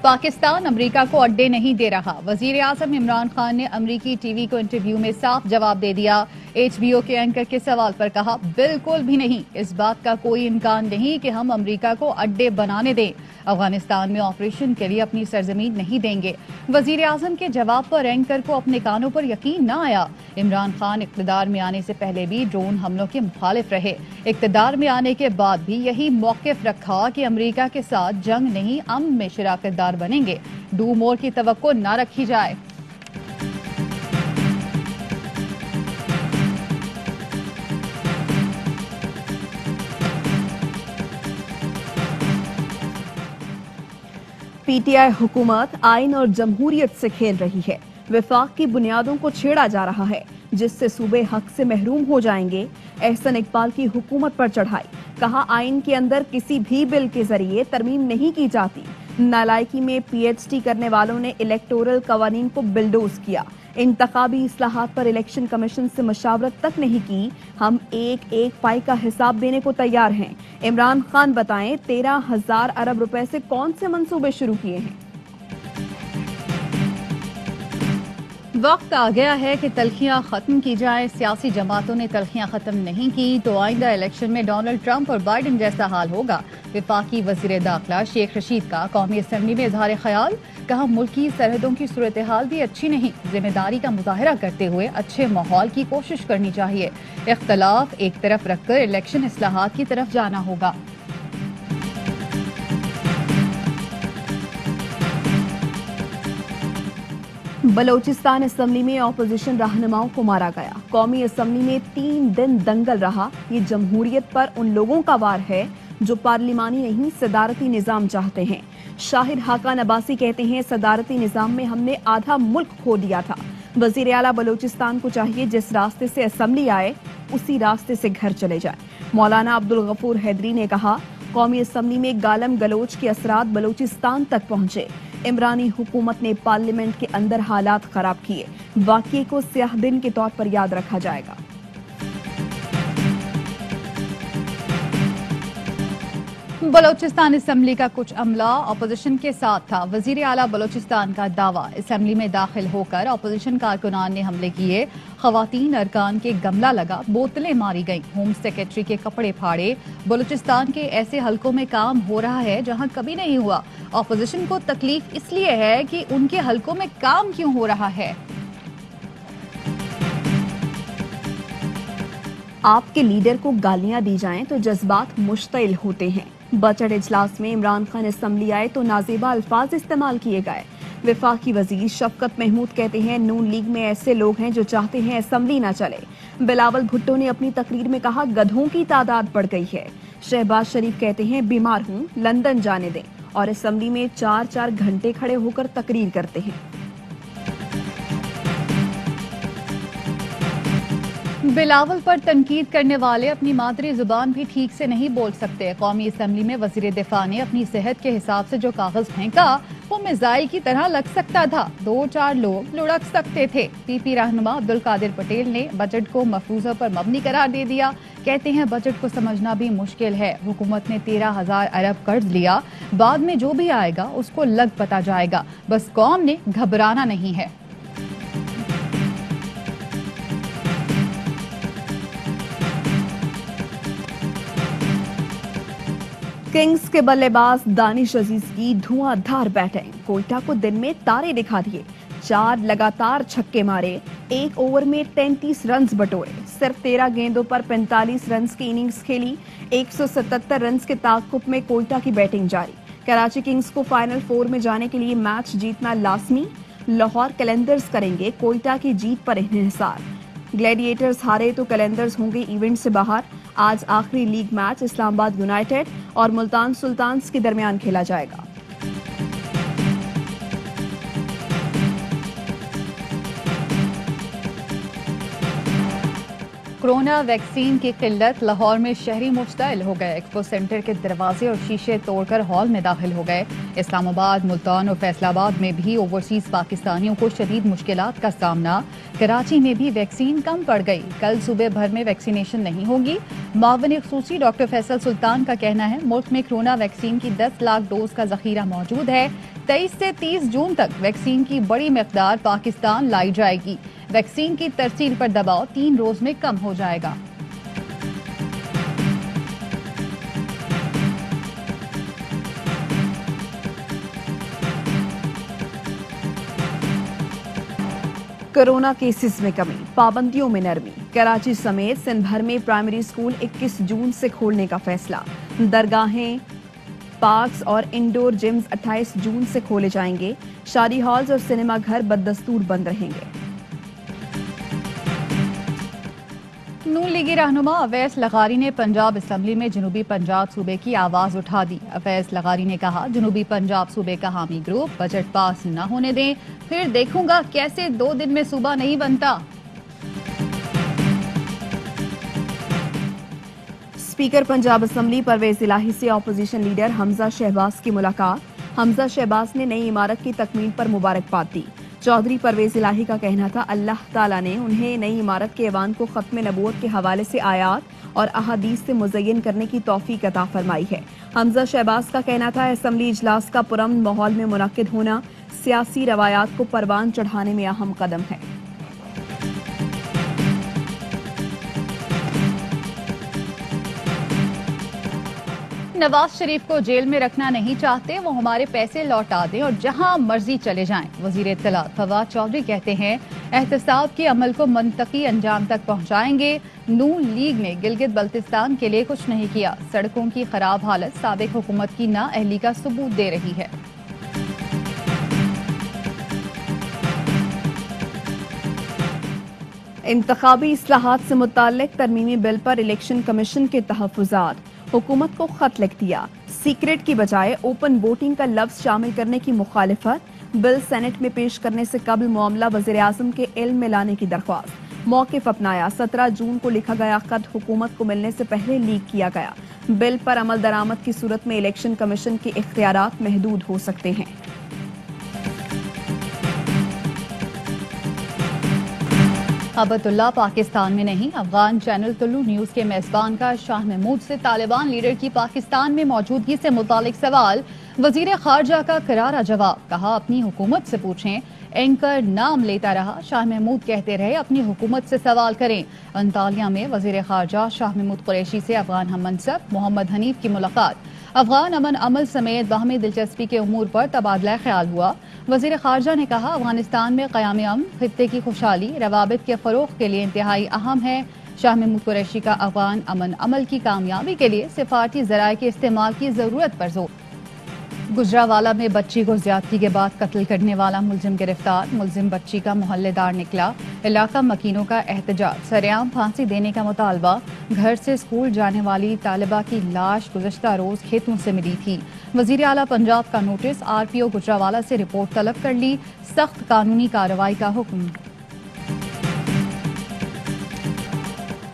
پاکستان امریکہ کو اڈے نہیں دے رہا. وزیر اعظم عمران خان نے امریکی ٹی وی کو انٹرویو میں صاف جواب دے دیا. HBO کے اینکر کے سوال پر کہا بالکل بھی نہیں, اس بات کا کوئی امکان نہیں کہ ہم امریکہ کو اڈے بنانے دیں. افغانستان میں آپریشن کے لیے اپنی سرزمین نہیں دیں گے. وزیر اعظم کے جواب پر اینکر کو اپنے کانوں پر یقین نہ آیا. عمران خان اقتدار میں آنے سے پہلے بھی ڈرون حملوں کے مخالف رہے. اقتدار میں آنے کے بعد بھی یہی موقف رکھا کہ امریکہ کے ساتھ جنگ نہیں امن میں شراکت دار بنیں گے. ڈو مور کی توقع نہ رکھی جائے. پی ٹی آئی حکومت آئین اور جمہوریت سے کھیل رہی ہے. وفاق کی بنیادوں کو چھیڑا جا رہا ہے جس سے صوبے حق سے محروم ہو جائیں گے. احسن اقبال کی حکومت پر چڑھائی, کہا آئین کے اندر کسی بھی بل کے ذریعے ترمیم نہیں کی جاتی. نالائکی میں پی ایچ ڈی کرنے والوں نے الیکٹورل قوانین کو بلڈوز کیا. انتخابی اصلاحات پر الیکشن کمیشن سے مشاورت تک نہیں کی. ہم ایک ایک پائی کا حساب دینے کو تیار ہیں. عمران خان بتائیں 13,000 ارب روپے سے کون سے منصوبے شروع کیے ہیں؟ وقت آ گیا ہے کہ تلخیاں ختم کی جائیں. سیاسی جماعتوں نے تلخیاں ختم نہیں کی تو آئندہ الیکشن میں ڈونلڈ ٹرمپ اور بائیڈن جیسا حال ہوگا. وفاقی وزیر داخلہ شیخ رشید کا قومی اسمبلی میں اظہار خیال, کہا ملکی سرحدوں کی صورتحال بھی اچھی نہیں. ذمہ داری کا مظاہرہ کرتے ہوئے اچھے ماحول کی کوشش کرنی چاہیے. اختلاف ایک طرف رکھ کر الیکشن اصلاحات کی طرف جانا ہوگا. بلوچستان اسمبلی میں اپوزیشن رہنماؤں کو مارا گیا. قومی اسمبلی میں 3 دن دنگل رہا. یہ جمہوریت پر ان لوگوں کا وار ہے جو پارلیمانی نہیں صدارتی نظام چاہتے ہیں. شاہد حقان عباسی کہتے ہیں صدارتی نظام میں ہم نے آدھا ملک کھو دیا تھا. وزیر اعلیٰ بلوچستان کو چاہیے جس راستے سے اسمبلی آئے اسی راستے سے گھر چلے جائے. مولانا عبدالغفور حیدری نے کہا قومی اسمبلی میں گالم گلوچ کے اثرات بلوچستان تک پہنچے. عمرانی حکومت نے پارلیمنٹ کے اندر حالات خراب کیے. واقعے کو سیاہ دن کے طور پر یاد رکھا جائے گا. بلوچستان اسمبلی کا کچھ عملہ اپوزیشن کے ساتھ تھا. وزیر اعلیٰ بلوچستان کا دعویٰ, اسمبلی میں داخل ہو کر اپوزیشن کارکنان نے حملے کیے. خواتین ارکان کے گملہ لگا, بوتلیں ماری گئیں, ہوم سیکرٹری کے کپڑے پھاڑے. بلوچستان کے ایسے حلقوں میں کام ہو رہا ہے جہاں کبھی نہیں ہوا. اپوزیشن کو تکلیف اس لیے ہے کہ ان کے حلقوں میں کام کیوں ہو رہا ہے. آپ کے لیڈر کو گالیاں دی جائیں تو جذبات مشتعل ہوتے ہیں. بجٹ اجلاس میں عمران خان اسمبلی آئے تو نازیبا الفاظ استعمال کیے گئے. وفاقی وزیر شفقت محمود کہتے ہیں نون لیگ میں ایسے لوگ ہیں جو چاہتے ہیں اسمبلی نہ چلے. بلاول بھٹو نے اپنی تقریر میں کہا گدھوں کی تعداد بڑھ گئی ہے. شہباز شریف کہتے ہیں بیمار ہوں لندن جانے دیں, اور اسمبلی میں 4 گھنٹے کھڑے ہو کر تقریر کرتے ہیں. بلاول پر تنقید کرنے والے اپنی مادری زبان بھی ٹھیک سے نہیں بول سکتے. قومی اسمبلی میں وزیر دفاع نے اپنی صحت کے حساب سے جو کاغذ پھینکا وہ میزائل کی طرح لگ سکتا تھا. 2-4 لوگ لڑک سکتے تھے. پی پی رہنما عبدالقادر پٹیل نے بجٹ کو مفروضہ پر مبنی قرار دے دیا. کہتے ہیں بجٹ کو سمجھنا بھی مشکل ہے. حکومت نے 13,000 ارب قرض لیا, بعد میں جو بھی آئے گا اس کو لگ پتا جائے گا. بس قوم نے گھبرانا نہیں ہے. کنگز کے بلے باز دانش عزیز کی دھواں دھار بیٹنگ. کوئٹہ کو دن میں تارے دکھا دیے. 4 لگاتار چھکے مارے. 1 اوور میں 33 رنز بٹورے. صرف 13 گیندوں پر 45 رنز کی اننگز کھیلی. 177 رنز کے تعاقب میں کوئٹہ کی بیٹنگ جاری. کراچی کنگز کو فائنل 4 میں جانے کے لیے میچ جیتنا لازمی. لاہور کیلنڈرز کریں گے کوئٹہ کی جیت پر انحصار. گلیڈیٹرز ہارے تو کیلنڈرز ہوں گے ایونٹ سے باہر. آج آخری لیگ میچ اسلام آباد یونائیٹڈ اور ملتان سلطانز کے درمیان کھیلا جائے گا. کورونا ویکسین کی قلت، لاہور میں شہری مشتعل ہو گئے، ایکسپو سینٹر کے دروازے اور شیشے توڑ کر ہال میں داخل ہو گئے۔ اسلام آباد، ملتان اور فیصل آباد میں بھی اوورسیز پاکستانیوں کو شدید مشکلات کا سامنا۔ کراچی میں بھی ویکسین کم پڑ گئی، کل صوبے بھر میں ویکسینیشن نہیں ہوگی۔ معاون خصوصی ڈاکٹر فیصل سلطان کا کہنا ہے ملک میں کورونا ویکسین کی 10 لاکھ ڈوز کا ذخیرہ موجود ہے۔ 23 سے 30 جون تک ویکسین کی بڑی مقدار پاکستان لائی جائے گی۔ ویکسین کی ترسیل پر دباؤ 3 روز میں کم ہو جائے گا۔ کورونا کیسز میں کمی، پابندیوں میں نرمی۔ کراچی سمیت سندھ بھر میں پرائمری سکول 21 جون سے کھولنے کا فیصلہ۔ درگاہیں، پارکس اور انڈور جمز 28 جون سے کھولے جائیں گے۔ شادی ہالز اور سنیما گھر بدستور بند رہیں گے۔ نون لیگی رہنما اویس لغاری نے پنجاب اسمبلی میں جنوبی پنجاب صوبے کی آواز اٹھا دی۔ اویس لغاری نے کہا جنوبی پنجاب صوبے کا حامی گروپ بجٹ پاس نہ ہونے دیں، پھر دیکھوں گا کیسے 2 دن میں صوبہ نہیں بنتا۔ اسپیکر پنجاب اسمبلی پرویز الہی سے اپوزیشن لیڈر حمزہ شہباز کی ملاقات۔ حمزہ شہباز نے نئی عمارت کی تکمیل پر مبارکباد دی۔ چودھری پرویز الہی کا کہنا تھا اللہ تعالیٰ نے انہیں نئی عمارت کے ایوان کو ختم نبوت کے حوالے سے آیات اور احادیث سے مزین کرنے کی توفیق عطا فرمائی ہے۔ حمزہ شہباز کا کہنا تھا اسمبلی اجلاس کا پرامن ماحول میں منعقد ہونا سیاسی روایات کو پروان چڑھانے میں اہم قدم ہے۔ نواز شریف کو جیل میں رکھنا نہیں چاہتے، وہ ہمارے پیسے لوٹا دیں اور جہاں مرضی چلے جائیں۔ وزیر اطلاعات فواد چودھری کہتے ہیں احتساب کے عمل کو منطقی انجام تک پہنچائیں گے۔ نون لیگ نے گلگت بلتستان کے لیے کچھ نہیں کیا، سڑکوں کی خراب حالت سابق حکومت کی نااہلی کا ثبوت دے رہی ہے۔ انتخابی اصلاحات سے متعلق ترمیمی بل پر الیکشن کمیشن کے تحفظات، حکومت کو خط لکھ دیا۔ سیکریٹ کی بجائے اوپن ووٹنگ کا لفظ شامل کرنے کی مخالفت، بل سینٹ میں پیش کرنے سے قبل معاملہ وزیراعظم کے علم میں لانے کی درخواست۔ موقف اپنایا، 17 جون کو لکھا گیا خط حکومت کو ملنے سے پہلے لیک کیا گیا۔ بل پر عمل درآمد کی صورت میں الیکشن کمیشن کے اختیارات محدود ہو سکتے ہیں۔ عبد اللہ پاکستان میں نہیں، افغان چینل طلوع نیوز کے میزبان کا شاہ محمود سے طالبان لیڈر کی پاکستان میں موجودگی سے متعلق سوال، وزیر خارجہ کا کرارا جواب، کہا اپنی حکومت سے پوچھیں۔ اینکر نام لیتا رہا، شاہ محمود کہتے رہے اپنی حکومت سے سوال کریں۔ انطالیہ میں وزیر خارجہ شاہ محمود قریشی سے افغان ہم منصب محمد حنیف کی ملاقات، افغان امن عمل سمیت باہمی دلچسپی کے امور پر تبادلہ خیال ہوا۔ وزیر خارجہ نے کہا افغانستان میں قیام امن خطے کی خوشحالی روابط کے فروغ کے لیے انتہائی اہم ہے۔ شاہ محمود قریشی کا افغان امن عمل کی کامیابی کے لیے سفارتی ذرائع کے استعمال کی ضرورت پر زور۔ گجرانوالہ میں بچی کو زیادتی کے بعد قتل کرنے والا ملزم گرفتار، ملزم بچی کا محلے دار نکلا۔ علاقہ مکینوں کا احتجاج، سرعام پھانسی دینے کا مطالبہ۔ گھر سے اسکول جانے والی طالبہ کی لاش گزشتہ روز کھیتوں سے ملی تھی۔ وزیر اعلیٰ پنجاب کا نوٹس، آر پی او گجرانوالہ سے رپورٹ طلب کر لی، سخت قانونی کارروائی کا حکم۔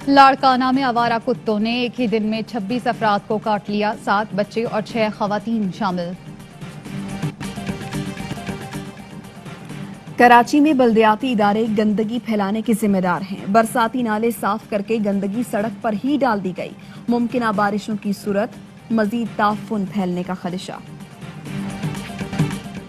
لاڑکانہ میں آوارہ کتوں نے ایک ہی دن میں 26 افراد کو کاٹ لیا، 7 بچے اور 6 خواتین شامل۔ کراچی میں بلدیاتی ادارے گندگی پھیلانے کے ذمہ دار ہیں۔ برساتی نالے صاف کر کے گندگی سڑک پر ہی ڈال دی گئی، ممکنہ بارشوں کی صورت مزید تعفن پھیلنے کا خدشہ۔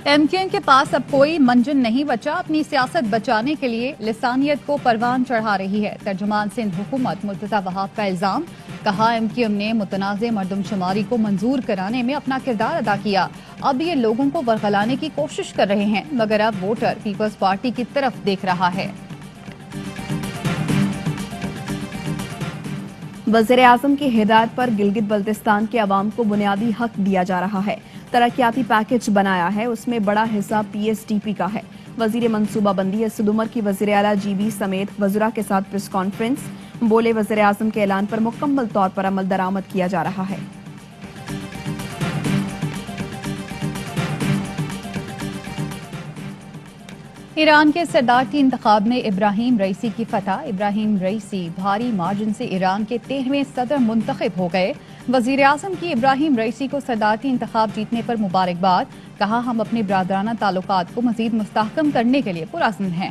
ایم کیو ایم کے پاس اب کوئی منجن نہیں بچا، اپنی سیاست بچانے کے لیے لسانیت کو پروان چڑھا رہی ہے۔ ترجمان سندھ حکومت مرتضی وہاب کا الزام، کہا ایم کیو ایم نے متنازع مردم شماری کو منظور کرانے میں اپنا کردار ادا کیا، اب یہ لوگوں کو ورغلانے کی کوشش کر رہے ہیں، مگر اب ووٹر پیپلز پارٹی کی طرف دیکھ رہا ہے۔ وزیر اعظم کی ہدایت پر گلگت بلتستان کے عوام کو بنیادی حق دیا جا رہا ہے، ترقیاتی پیکج بنایا ہے، اس میں بڑا حصہ پی ایس ٹی پی کا ہے۔ وزیر منصوبہ بندی اسد عمر کی وزیر اعلیٰ جی بی سمیت وزراء کے ساتھ پریس کانفرنس، بولے وزیر اعظم کے اعلان پر مکمل طور پر عمل درآمد کیا جا رہا ہے۔ ایران کے صدارتی انتخاب میں ابراہیم رئیسی کی فتح۔ ابراہیم رئیسی بھاری مارجن سے ایران کے 13ویں صدر منتخب ہو گئے۔ وزیر اعظم کی ابراہیم رئیسی کو صدارتی انتخاب جیتنے پر مبارکباد۔ کہا ہم اپنے برادرانہ تعلقات کو مزید مستحکم کرنے کے لیے پرعزم ہیں۔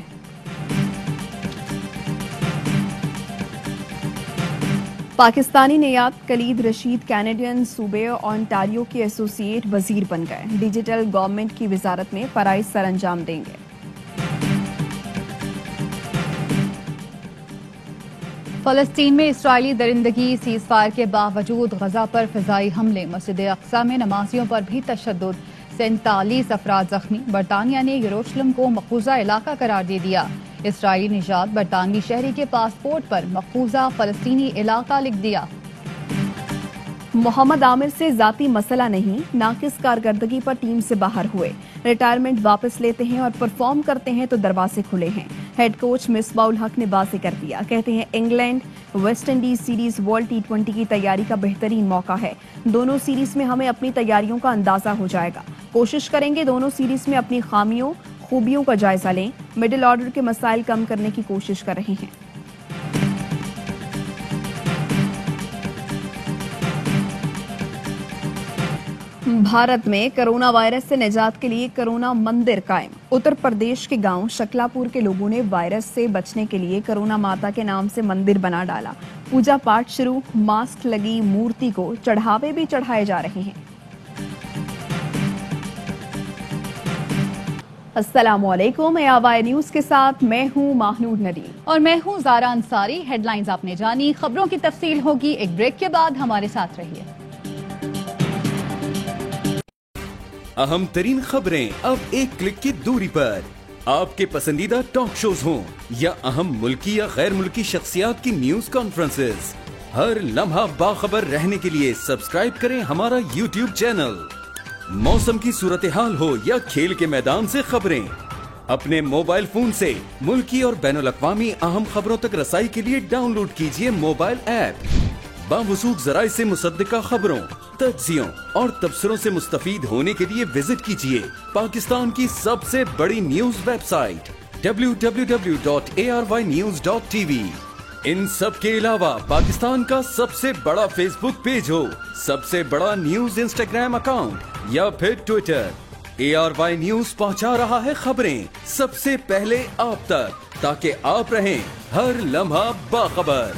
پاکستانی نیات کلید رشید کینیڈین صوبے اونٹاریو کے ایسوسیٹ وزیر بن گئے۔ ڈیجیٹل گورنمنٹ کی وزارت میں فرائض سر انجام دیں گے۔ فلسطین میں اسرائیلی درندگی سیز فائر کے باوجود غزہ پر فضائی حملے۔ مسجد اقصی میں نمازیوں پر بھی تشدد، 47 افراد زخمی۔ برطانیہ نے یروشلم کو مقبوضہ علاقہ قرار دے دیا۔ اسرائیلی نژاد برطانوی شہری کے پاسپورٹ پر مقبوضہ فلسطینی علاقہ لکھ دیا۔ محمد عامر سے ذاتی مسئلہ نہیں، ناقص کارکردگی پر ٹیم سے باہر ہوئے۔ ریٹائرمنٹ واپس لیتے ہیں اور پرفارم کرتے ہیں تو دروازے کھلے ہیں۔ ہیڈ کوچ مصباح الحق نے واضح کر دیا، کہتے ہیں England West Indies series world T20 کی تیاری کا بہترین موقع ہے۔ دونوں سیریز میں ہمیں اپنی تیاریوں کا اندازہ ہو جائے گا۔ کوشش کریں گے دونوں سیریز میں اپنی خامیوں خوبیوں کا جائزہ لیں۔ مڈل آرڈر کے مسائل کم کرنے کی کوشش کر رہے ہیں۔ بھارت میں کرونا وائرس سے نجات کے لیے کرونا مندر قائم۔ اتر پردیش کے گاؤں شکلا پور کے لوگوں نے وائرس سے بچنے کے لیے کرونا ماتا کے نام سے مندر بنا ڈالا۔ پوجا پاٹ شروع، ماسک لگی مورتی کو چڑھاوے بھی چڑھائے جا رہے ہیں۔ السلام علیکم، ARY نیوز کے ساتھ میں ہوں ماہنور ندیم اور میں ہوں زارا انصاری۔ ہیڈ لائنز آپ نے جانی، خبروں کی تفصیل ہوگی ایک بریک کے بعد، ہمارے ساتھ رہیے۔ اہم ترین خبریں اب ایک کلک کی دوری پر۔ آپ کے پسندیدہ ٹاک شوز ہوں یا اہم ملکی یا غیر ملکی شخصیات کی نیوز کانفرنسز، ہر لمحہ باخبر رہنے کے لیے سبسکرائب کریں ہمارا YouTube چینل۔ موسم کی صورتحال ہو یا کھیل کے میدان سے خبریں، اپنے موبائل فون سے ملکی اور بین الاقوامی اہم خبروں تک رسائی کے لیے ڈاؤن لوڈ کیجیے موبائل ایپ۔ باوثوق ذرائع سے مصدقہ خبروں، تجزیوں اور تبصروں سے مستفید ہونے کے لیے وزٹ کیجیے پاکستان کی سب سے بڑی نیوز ویب سائٹ www.ARYnews.tv۔ ان سب کے علاوہ پاکستان کا سب سے بڑا فیس بک پیج ہو، سب سے بڑا نیوز انسٹاگرام اکاؤنٹ یا پھر ٹویٹر، ARY نیوز پہنچا رہا ہے خبریں سب سے پہلے آپ تک، تاکہ آپ رہیں ہر لمحہ باخبر۔